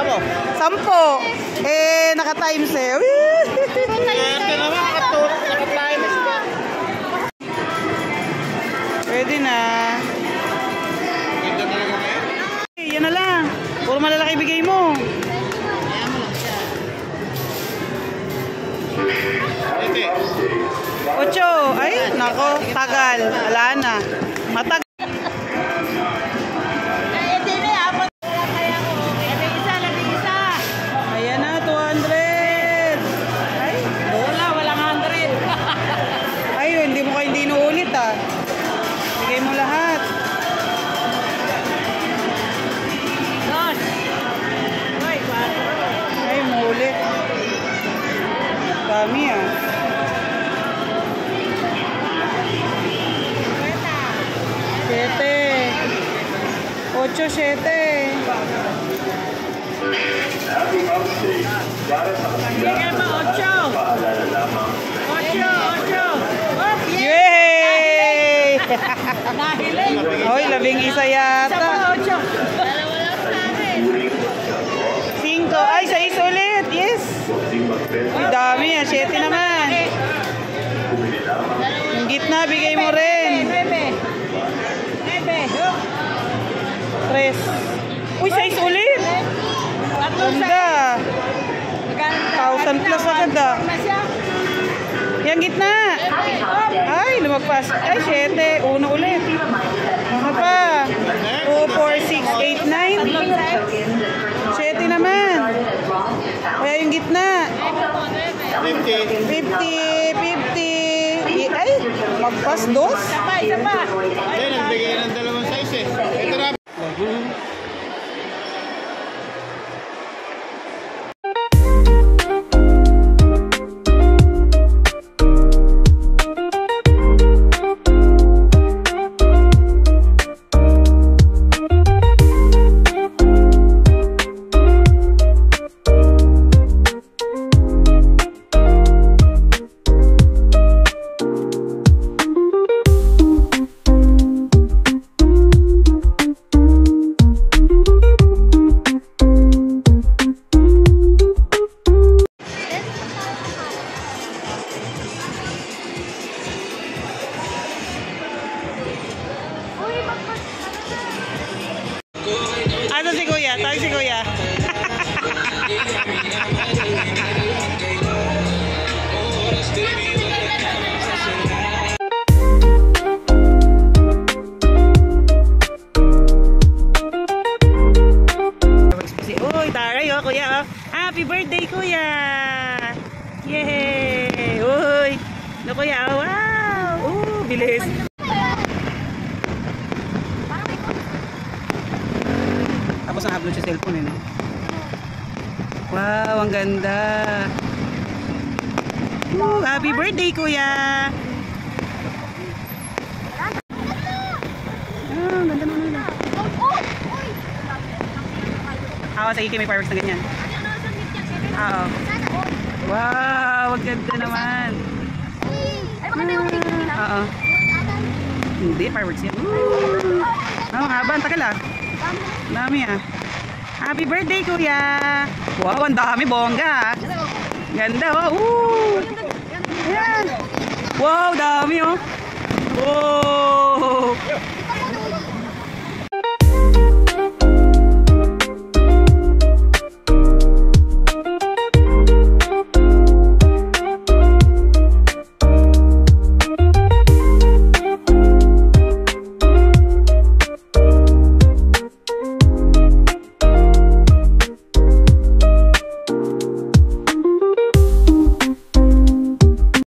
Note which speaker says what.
Speaker 1: mo?
Speaker 2: 10. Eh, naka-times eh.
Speaker 1: Ito naman, naka-times na.
Speaker 2: Pwede na.
Speaker 1: Ganda talaga ngayon.
Speaker 2: Yan na lang. Puro malalaki bigay mo.
Speaker 1: Kaya mo lang siya. Ito.
Speaker 2: 8. Ay, nako. Tagal. Wala na. Matagal. Ayan na, 200. Ay, walang 100. Ay, hindi mo kayo hindi inuulit ah. Bigay mo lahat. Ay, muulit. Dami ah. 8, 7. Yay! Hoy, 11 yata. 5. Ay, 6 ulit. Yes. Ang dami ah. 7 naman. Yung gitna, bigay mo rin. 3. Uy, 6 ulit. Ganda. 1,000 plus agad ah. Yung gitna. Ay, lumagpas. Ay, 7. 1 ulit. Ano pa? 2, 4, 6, 8, 9. 7 naman. Kaya yung gitna. 50. Ay, magpas 2.
Speaker 1: Ay, nagbigay ng 2 size eh. Ito na.
Speaker 2: Ano si Kuya? Tawag si Kuya. Uy, taray oh, Kuya oh. Happy birthday, Kuya! Yay! Uy! No, Kuya oh, wow! Bilis! Tapos na-upload sa cellphone eh, no? Wow, ang ganda! Happy birthday, Kuya! Ang ganda naman nila. Awa sa may fireworks na ganyan. Oo. Wow, ang ganda naman. Oo. Hindi, fireworks yan. Oh, haba, ang tagal ah. Dami ah. Happy birthday, Kuya! Wow, ang dami, bongga ah. Ganda oh. Ayan. Wow, dami oh. Oh.